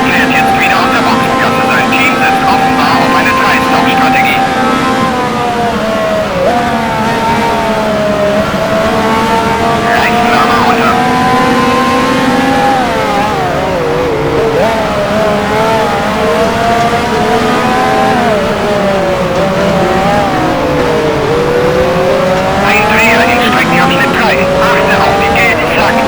Fährt jetzt wieder aus der Boxengasse. Sein Team setzt offenbar auf eine Drei-Stop-Strategie. Reifenarme runter. Ein Dreher in Streckenabschnitt 3. Achte auf die gelben Flaggen.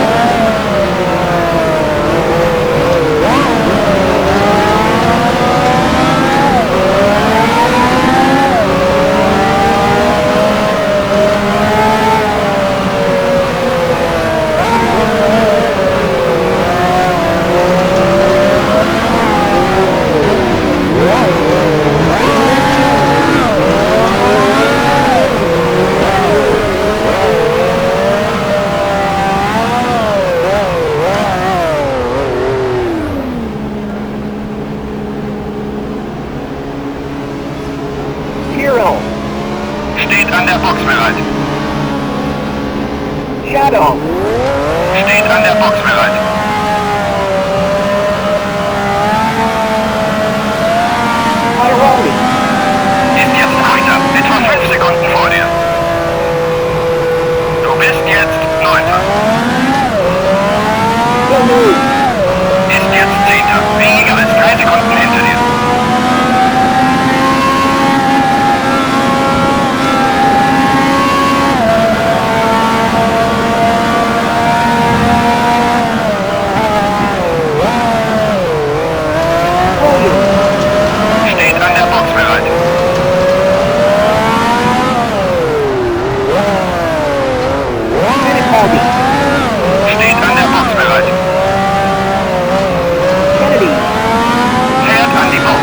Steht an der Box bereit. Shadow. Steht an der Box bereit. Tyrone. Ist jetzt Achter, etwa 5 Sekunden vor dir. Du bist jetzt Neunter. Ist jetzt Zehnter, weniger als 3 Sekunden hinter dir. Steht an der Box bereit. Steht an der Box bereit. Kennedy. Fährt an die Box.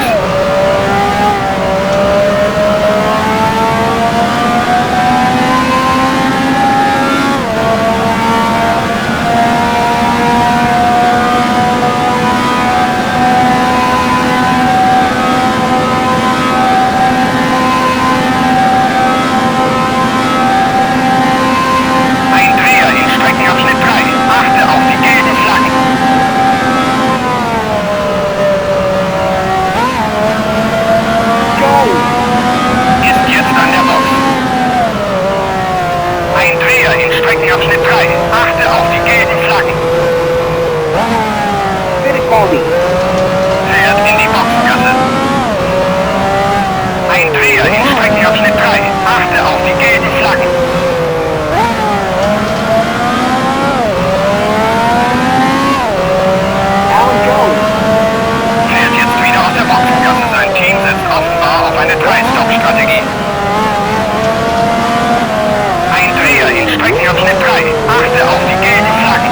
Ein Dreher in Streckenabschnitt 3. Achte auf die gelben Flaggen. Ist jetzt an der Box. Ein Dreher in Streckenabschnitt 3. Achte auf die gelben Flaggen. Fährt in die Boxengasse. Ein Dreher in Streckenabschnitt 3. Achte auf die gelben Flaggen. Alan Jones. Fährt jetzt wieder aus der Boxengasse. Sein Team setzt offenbar auf eine Drei-Stop-Strategie. Ein Dreher in Streckenabschnitt 3. Achte auf die gelben Flaggen.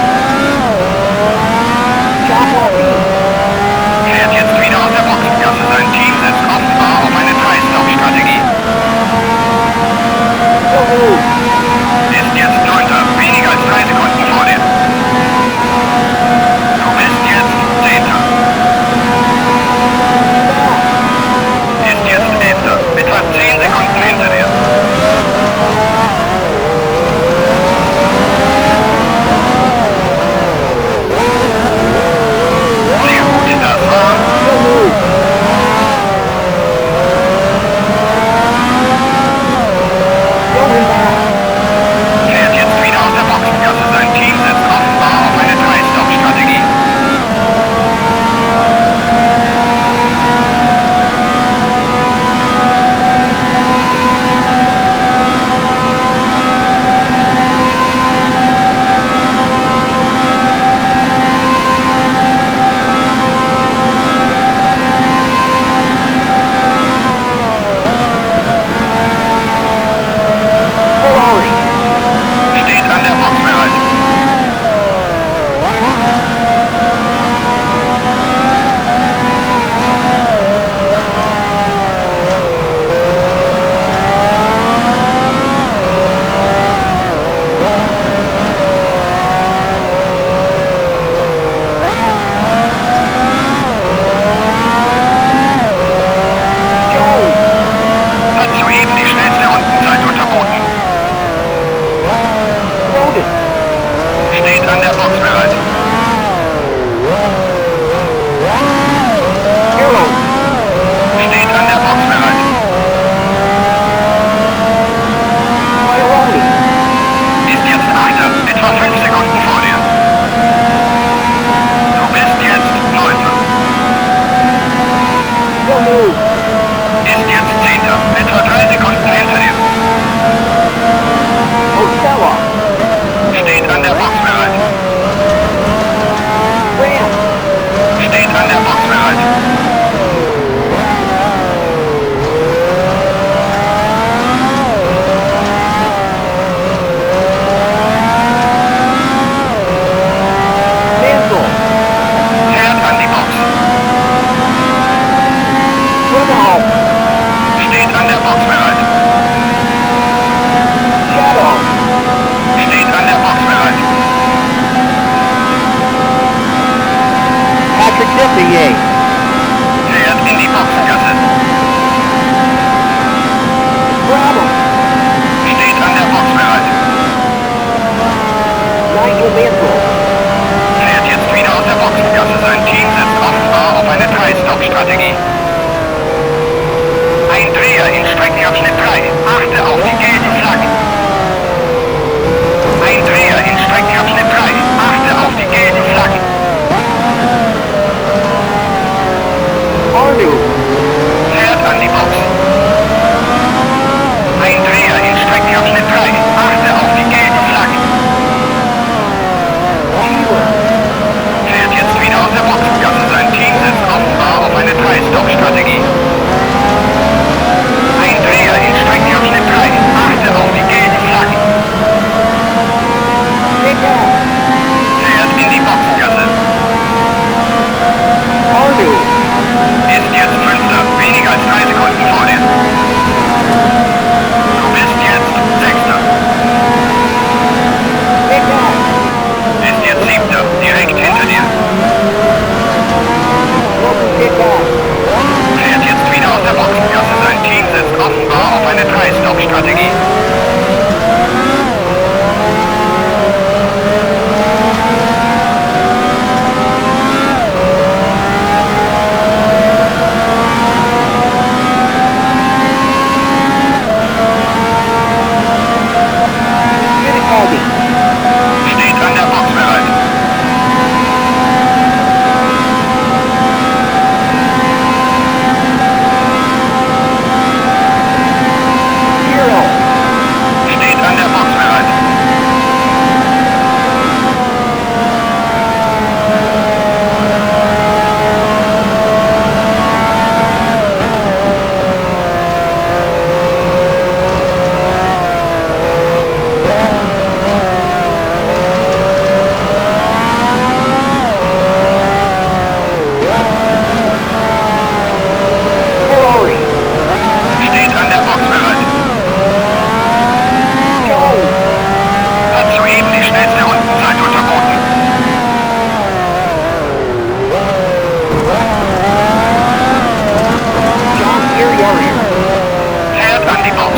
John Walker. 78. Fährt in die Boxengasse. Bravo. Steht an der Box bereit. Nigel Mansell. Fährt jetzt wieder aus der Boxengasse. Sein Team setzt offenbar auf eine 3-Stop-Strategie. Ein Dreher in Streckenabschnitt 3. Achte auf die gelben Flaggen. Ein Dreher in Streckenabschnitt 3. Achte auf die gelben Flaggen. Arnold. Fährt an die Box. Ein Dreher in Streckenabschnitt 3. Achte auf die gelben Flaggen. Keeler. Fährt jetzt wieder aus der Boxengasse. Sein Team setzt offenbar auf eine 3-Stop-Strategie. Ein Dreher in Streckenabschnitt 3. Achte auf die gelben Flaggen. Take off. Fährt in die Boxengasse. Arnold. Ist jetzt Fünfter. Weniger als 3 Sekunden vor dir. Du bist jetzt Sechster. Take off. Ist jetzt Siebter. Direkt hinter dir. Welcome take off. Fährt jetzt wieder aus der Boxengasse. Sein Team setzt offenbar auf eine 3-Stop-Strategie. Fittipaldi. Steht an der Box bereit. Hero. Steht an der Box bereit. Ferrari. Steht an der Box bereit. Jones. Hat soeben die schnellste Rundenzeit unterboten. John Iriardi. Fährt an die Box.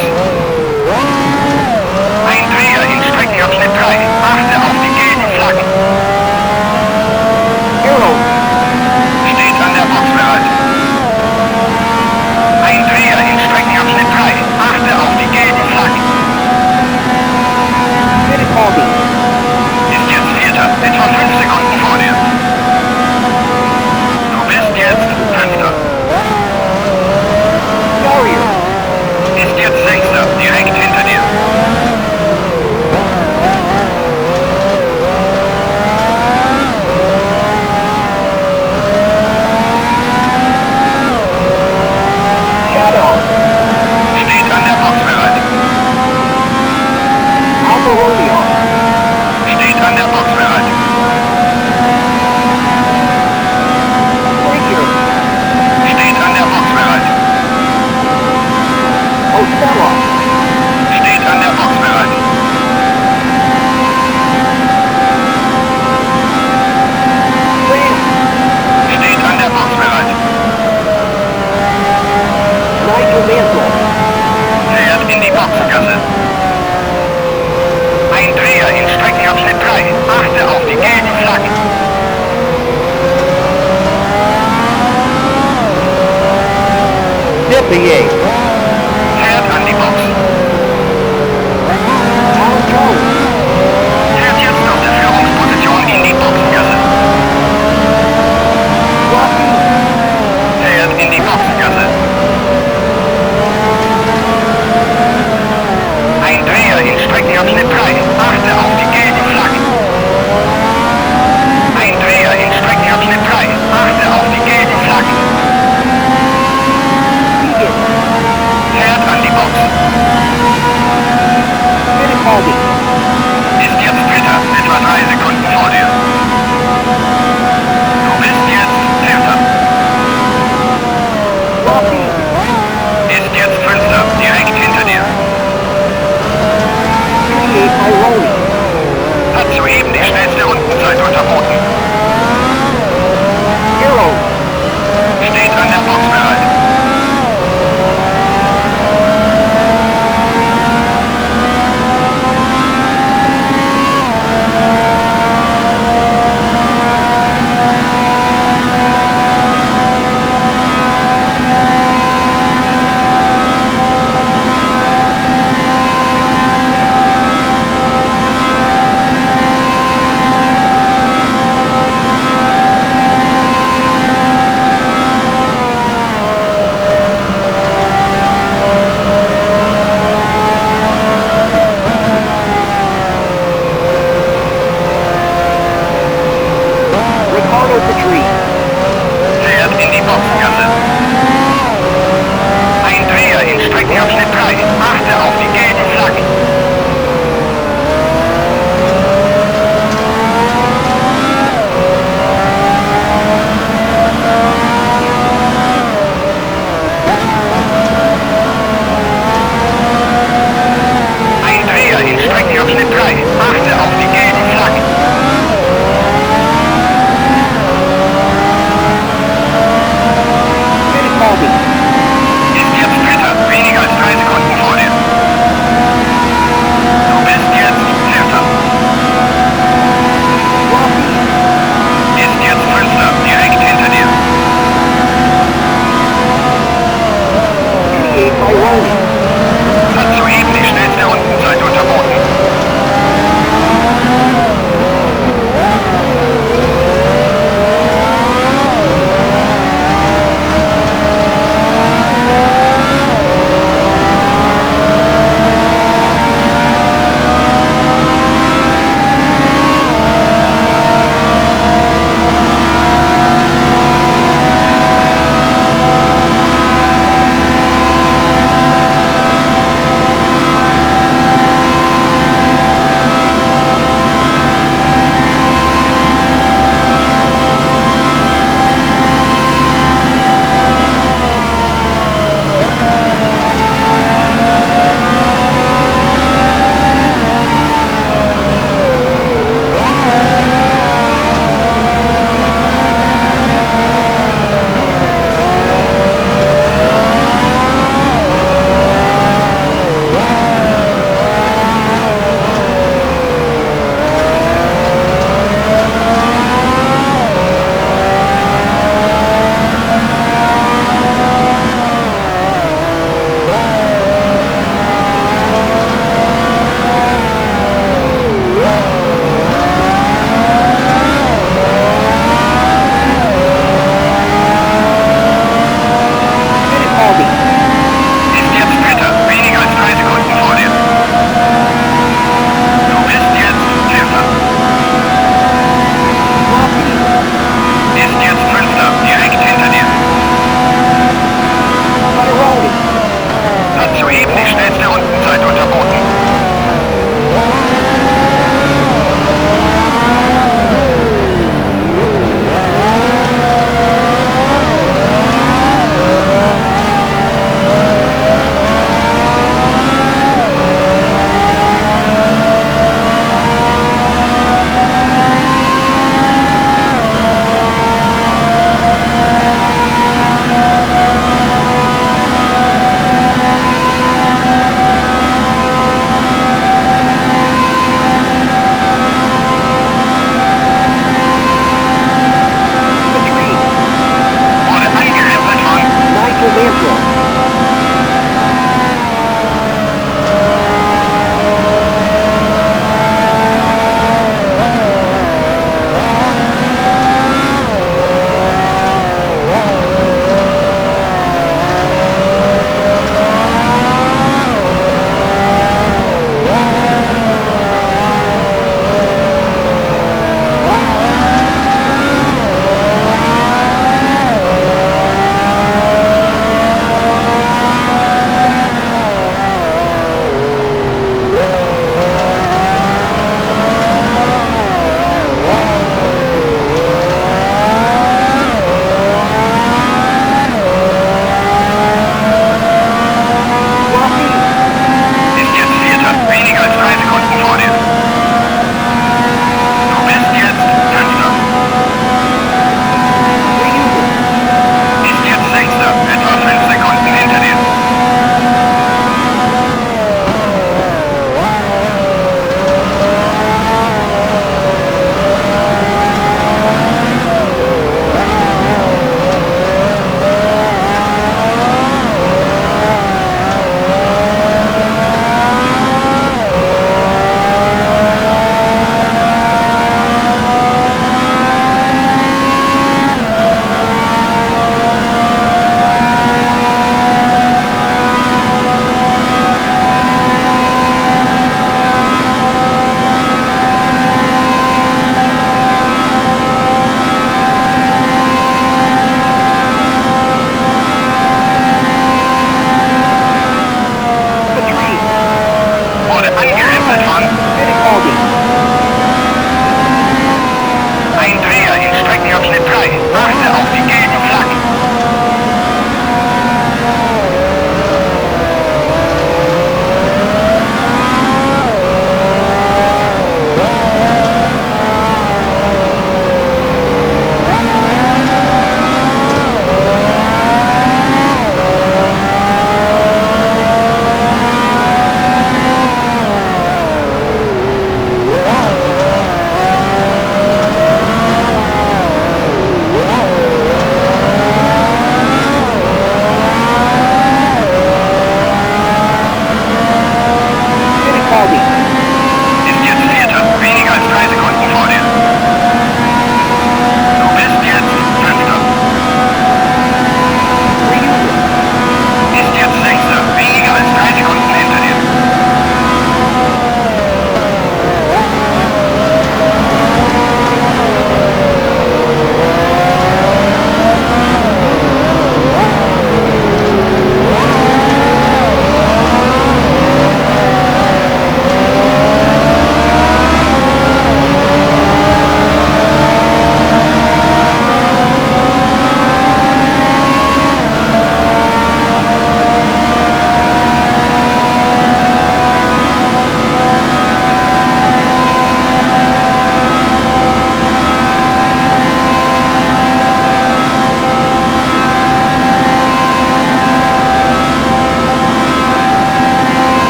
Ein Dreher in Streckenabschnitt 3. Achte auf die gelben Flaggen. Hero. Steht an der Box bereit. Ein Dreher in Streckenabschnitt 3. Achte auf die gelben Flaggen. Fittipaldi. Ist jetzt Vierter. Etwa 5 Sekunden vor dir. Du bist jetzt Fünfter. Warrior. Ist jetzt Sechster. Direkt hinter dir. Shadow. Steht an der Box bereit. Alfa Romeo. Steht an der Box bereit. Frazier. Steht an der Box bereit. Osella. Steht an der Box bereit. Grant. Steht an der Box bereit. Nigel Mansell. Fährt in die Boxengasse. Ein Dreher in Streckenabschnitt 3. Achte auf die gelben Flaggen. Fifty-eight. Fährt an die Box. Alan Jones. Fährt jetzt aus der Führungsposition in die Boxengasse. Rocky. Fährt in die Boxengasse. Ein Dreher in Streckenabschnitt 3. Achte auf die gelben Flaggen. Ein Dreher in Streckenabschnitt 3. Achte auf die gelben Flaggen. Egan. Follow the tree. Fährt in die Boxengasse. Ein Dreher in Streckenabschnitt 3. Achte auf die gelben Flaggen. Ein Dreher in Streckenabschnitt 3. Achte auf die gelben Flaggen. Fittipaldi. Ist jetzt Dritter. Weniger als 3 Sekunden vor dir.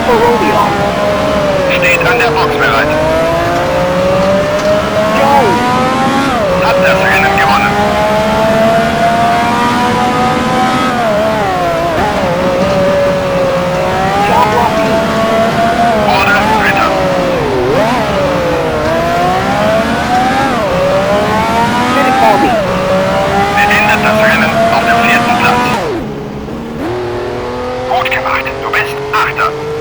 Alpha Romeo. Steht an der Box bereit. Jones. Hat das Rennen gewonnen. John Rocky. Wurde Dritter. Fittipaldi. Beendet das Rennen auf dem 4. Platz. Gut gemacht. Du bist Achter.